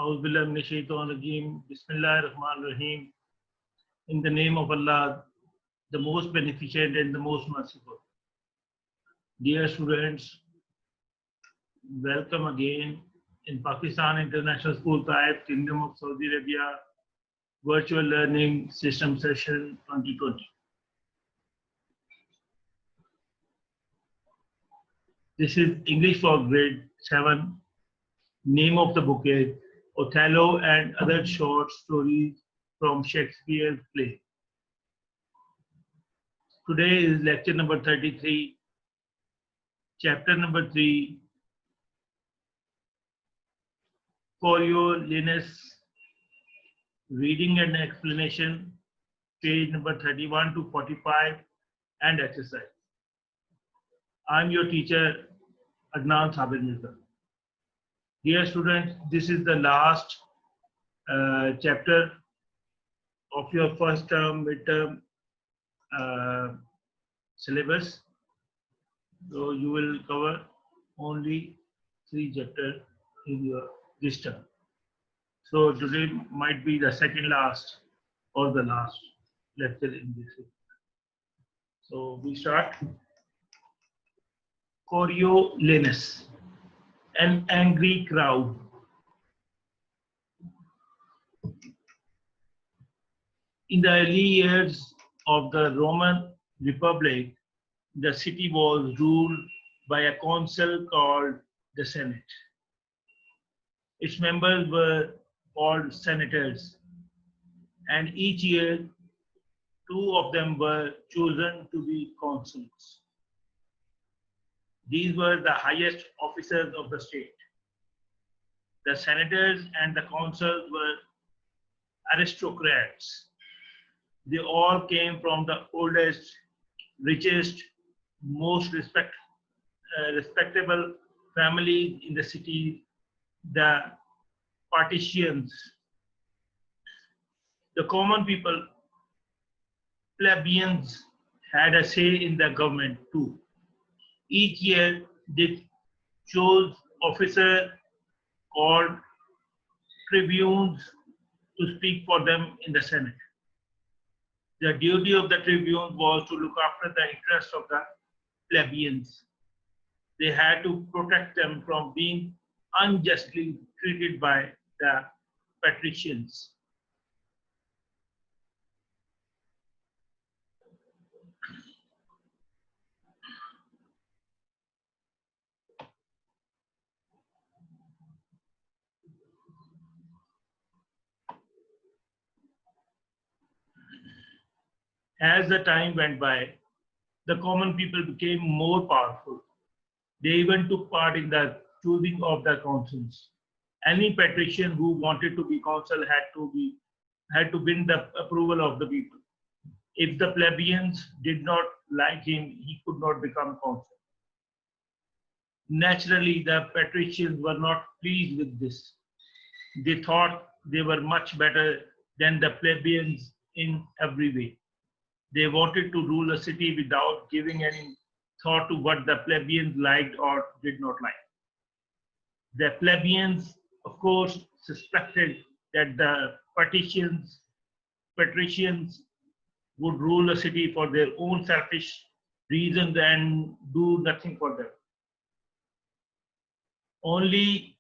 Auzubillahiminash-shaytanir-rajeem. Bismillahir-Rahmanir-Rahim. In the name of Allah, the most beneficent and the most merciful. Dear students, welcome again in Pakistan International School, Taif, Kingdom of Saudi Arabia, Virtual Learning System Session 2020. This is English for grade 7. Name of the book is Othello and Other Short Stories from Shakespeare's Play. Today is lecture number 33, chapter number 3, Coriolanus, reading and explanation, page number 31 to 45, and exercise. I'm your teacher, Adnan Sabir Mirza. Dear students, this is the last chapter of your first term, midterm syllabus. So you will cover only 3 chapters in your this term. So today might be the second last or the last lecture in this. So we start. Coriolanus, an angry crowd. In the early years of the Roman Republic, the city was ruled by a council called the Senate. Its members were called senators, and each year 2 of them were chosen to be consuls. These were the highest officers of the state. The senators and the consuls were aristocrats. They all came from the oldest, richest, most respectable families in the city, the patricians. The common people, plebeians, had a say in the government too. Each year they chose officers called tribunes to speak for them in the Senate. The duty of the tribunes was to look after the interests of the plebeians. They had to protect them from being unjustly treated by the patricians. As the time went by, the common people became more powerful. They even took part in the choosing of the consuls. Any patrician who wanted to be consul had to win the approval of the people. If the plebeians did not like him, he could not become consul. Naturally, the patricians were not pleased with this. They thought they were much better than the plebeians in every way. They wanted to rule a city without giving any thought to what the plebeians liked or did not like. The plebeians, of course, suspected that the patricians would rule a city for their own selfish reasons and do nothing for them. Only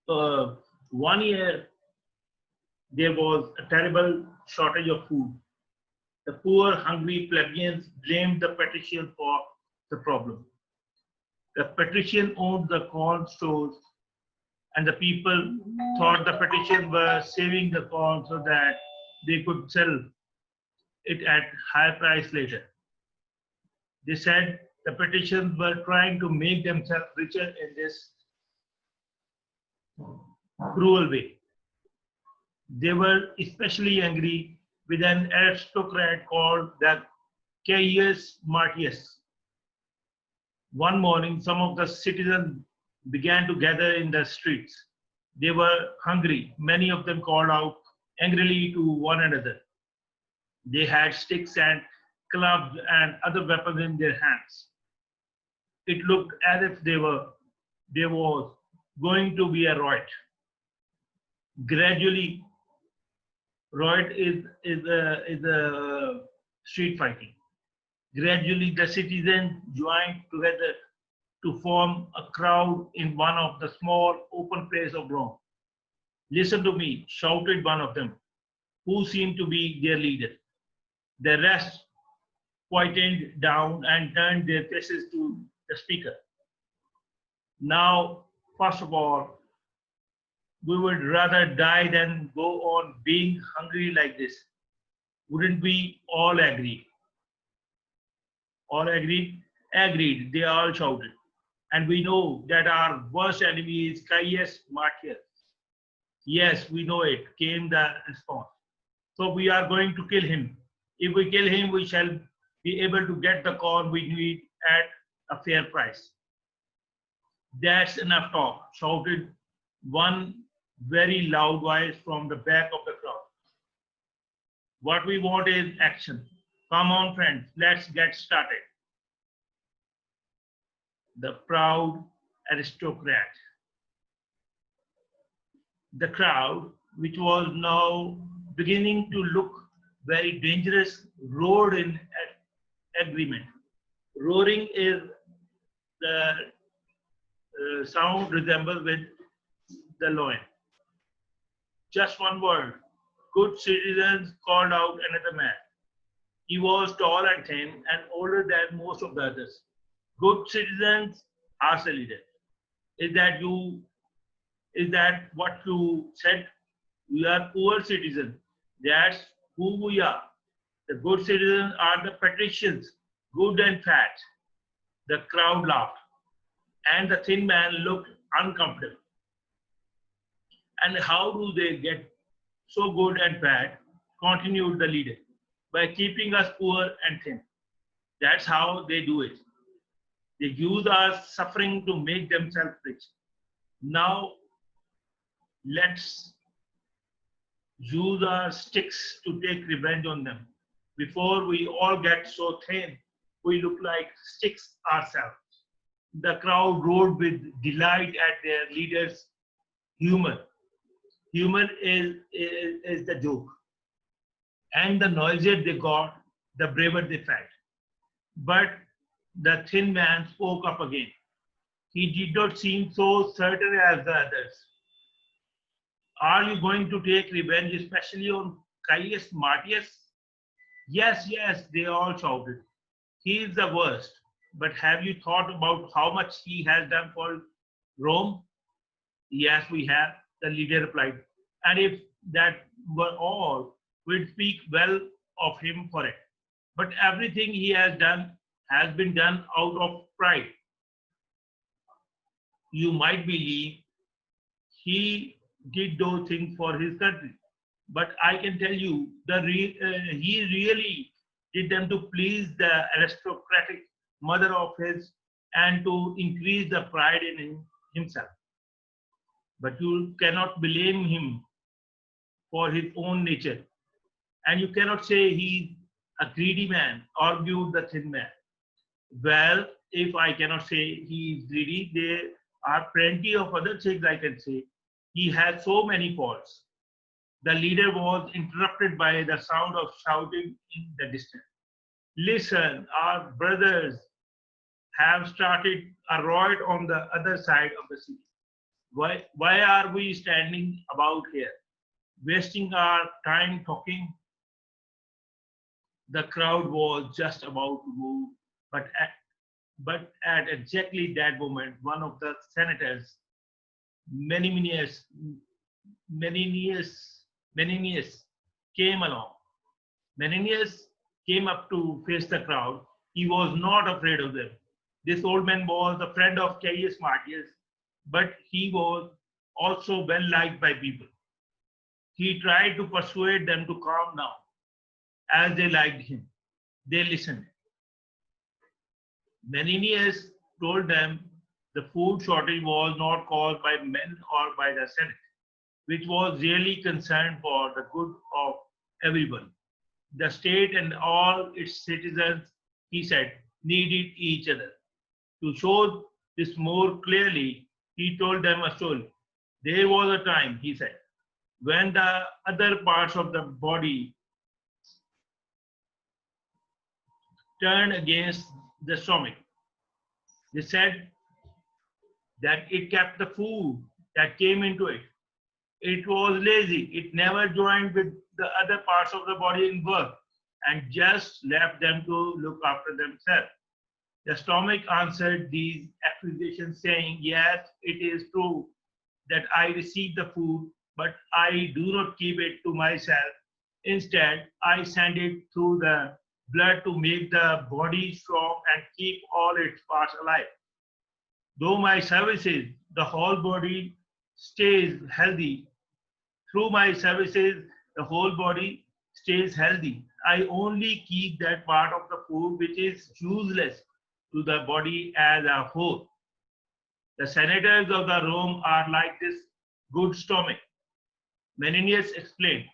1 year there was a terrible shortage of food. The poor, hungry plebeians blamed the patrician for the problem. The patrician owned the corn stores, and the people thought the patricians were saving the corn so that they could sell it at higher price later. They said the patricians were trying to make themselves richer in this cruel way. They were especially angry with an aristocrat called the Caius Marcius. One morning, some of the citizens began to gather in the streets. They were hungry. Many of them called out angrily to one another. They had sticks and clubs and other weapons in their hands. It looked as if there was going to be a riot. Gradually, riot is a street fighting. Gradually, the citizens joined together to form a crowd in one of the small open place of Rome. Listen to me, shouted one of them, who seemed to be their leader. The rest quietened down and turned their faces to the speaker. Now, first of all, we would rather die than go on being hungry like this. Wouldn't we all agree? All agreed? Agreed, they all shouted. And we know that our worst enemy is Caius Marcius. Yes, we know it, came the response. So we are going to kill him. If we kill him, we shall be able to get the corn we need at a fair price. That's enough talk, shouted one very loud voice from the back of the crowd. What we want is action. Come on, friends, let's get started. The proud aristocrat. The crowd, which was now beginning to look very dangerous, roared in agreement. Roaring is the sound resembles with the lion. Just one word. Good citizens called out another man. He was tall and thin and older than most of the others. Good citizens, asked the leader. Is that what you said? We are poor citizens. That's who we are. The good citizens are the patricians, good and fat. The crowd laughed, and the thin man looked uncomfortable. And how do they get so good and fat? Continued the leader. By keeping us poor and thin. That's how they do it. They use our suffering to make themselves rich. Now, let's use our sticks to take revenge on them. Before we all get so thin, we look like sticks ourselves. The crowd roared with delight at their leader's humor. Humor is the joke. And the noisier they got, the braver they felt. But the thin man spoke up again. He did not seem so certain as the others. Are you going to take revenge, especially on Caius Marcius? Yes, yes, they all shouted. He is the worst. But have you thought about how much he has done for Rome? Yes, we have, the leader replied. And if that were all, we'd speak well of him for it. But everything he has done has been done out of pride. You might believe he did those things for his country. But I can tell you, he really did them to please the aristocratic mother of his and to increase the pride in himself. But you cannot blame him for his own nature. And you cannot say he's a greedy man, argued the thin man. Well, if I cannot say he is greedy, there are plenty of other things I can say. He has so many faults. The leader was interrupted by the sound of shouting in the distance. Listen, our brothers have started a riot on the other side of the city. Why are we standing about here, wasting our time talking? The crowd was just about to move, but at exactly that moment, one of the senators, Menenius, came along. Menenius came up to face the crowd. He was not afraid of them. This old man was a friend of Caius Marcius, but he was also well liked by people. He tried to persuade them to calm down, as they liked him. They listened. Menenius told them the food shortage was not caused by men or by the Senate, which was really concerned for the good of everyone. The state and all its citizens, he said, needed each other. To show this more clearly, he told them a story. There was a time, he said, when the other parts of the body turned against the stomach. They said that it kept the food that came into it. It was lazy. It never joined with the other parts of the body in work and just left them to look after themselves. The stomach answered these accusations, saying, "Yes, it is true that I receive the food, but I do not keep it to myself. Instead, I send it through the blood to make the body strong and keep all its parts alive. Though my services, the whole body stays healthy. Through my services, the whole body stays healthy. I only keep that part of the food which is useless to the body as a whole. The senators of the Rome are like this good stomach." Menenius explained,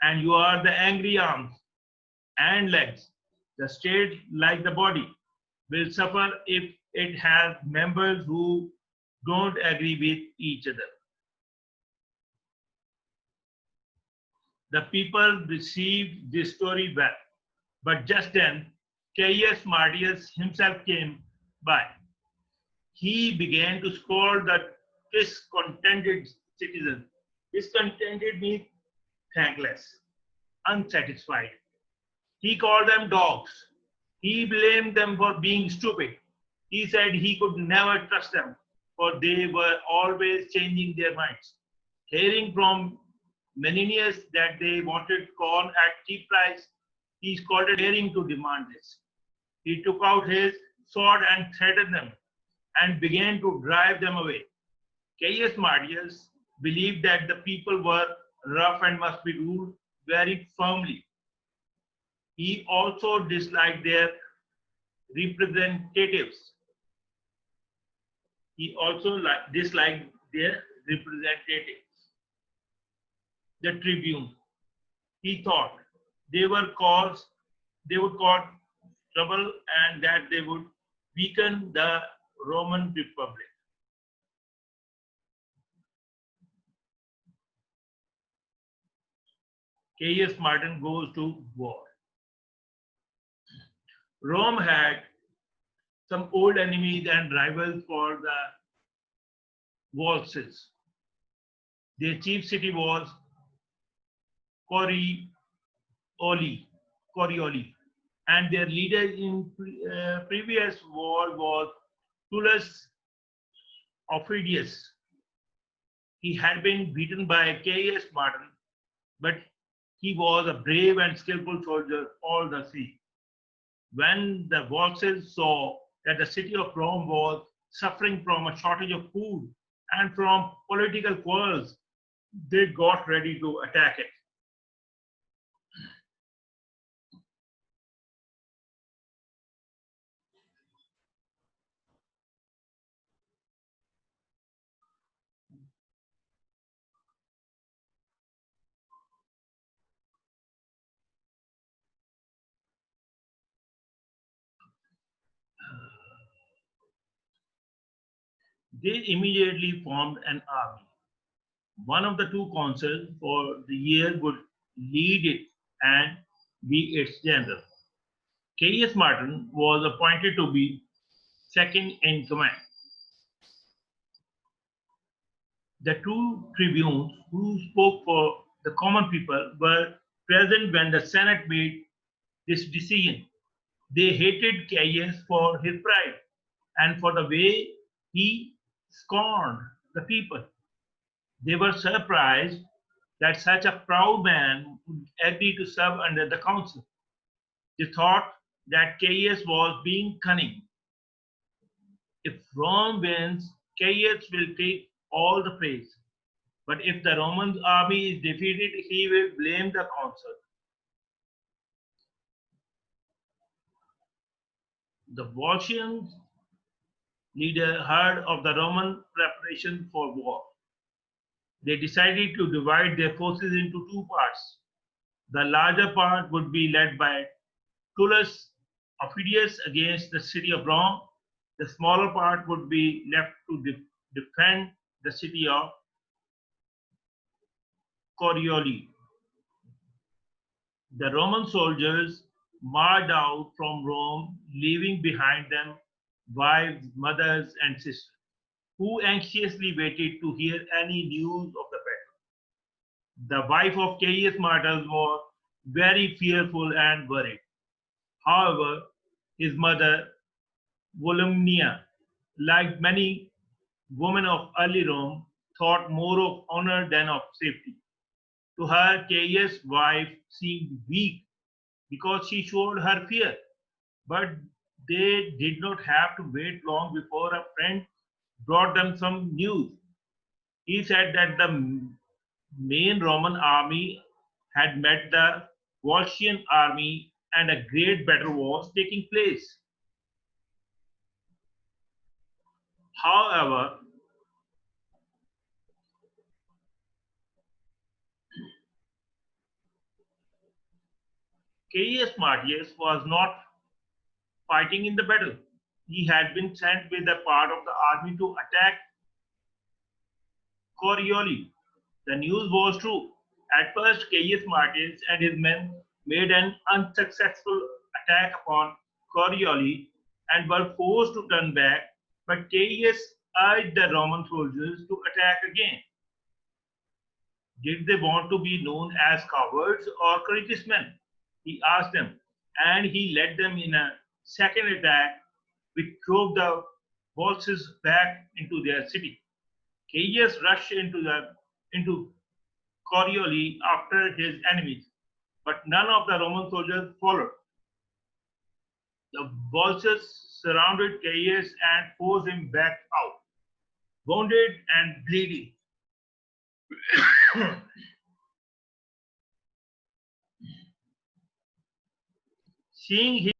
"and you are the angry arms and legs. The state, like the body, will suffer if it has members who don't agree with each other." The people received this story well, but just then Caius Marcius himself came by. He began to scold the discontented citizens. Discontented means thankless, unsatisfied. He called them dogs. He blamed them for being stupid. He said he could never trust them, for they were always changing their minds. Hearing from Menenius that they wanted corn at cheap price, he called a hearing to demand this. He took out his sword and threatened them and began to drive them away. Caius Marcius believed that the people were rough and must be ruled very firmly. He also disliked their representatives. He also disliked their representatives, the tribunes. He thought they would cause trouble and that they would weaken the Roman Republic. Caius Martin goes to war. Rome had some old enemies and rivals for the Volsces. Their chief city was Corioli, Corioli, and their leader in previous war was Tullus Aufidius. He had been beaten by Caius Martin, but he was a brave and skillful soldier all the same. When the Volsces saw that the city of Rome was suffering from a shortage of food and from political quarrels, they got ready to attack it. They immediately formed an army. One of the two consuls for the year would lead it and be its general. Caius Martin was appointed to be second in command. The two tribunes who spoke for the common people were present when the Senate made this decision. They hated Caius for his pride and for the way he scorned the people. They were surprised that such a proud man would agree to serve under the council. They thought that Caius was being cunning. If Rome wins, Caius will take all the praise. But if the Roman army is defeated, he will blame the council. The Volscian leader heard of the Roman preparation for war. They decided to divide their forces into two parts. The larger part would be led by Tullus Aufidius against the city of Rome. The smaller part would be left to defend the city of Corioli. The Roman soldiers marched out from Rome, leaving behind them wives, mothers, and sisters, who anxiously waited to hear any news of the battle. The wife of Caius Martus was very fearful and worried. However, his mother, Volumnia, like many women of early Rome, thought more of honor than of safety. To her, Caius' wife seemed weak because she showed her fear. But they did not have to wait long before a friend brought them some news. He said that the main Roman army had met the Volscian army and a great battle was taking place. However, Caius Marcius was not fighting in the battle. He had been sent with a part of the army to attack Corioli. The news was true. At first, Caius Marcius and his men made an unsuccessful attack upon Corioli and were forced to turn back, but Caius urged the Roman soldiers to attack again. Did they want to be known as cowards or courageous men? He asked them, and he led them in a second attack which drove the Volsces back into their city. Caius rushed into Corioli after his enemies, but none of the Roman soldiers followed. The Volsces surrounded Caius and forced him back out, wounded and bleeding. Seeing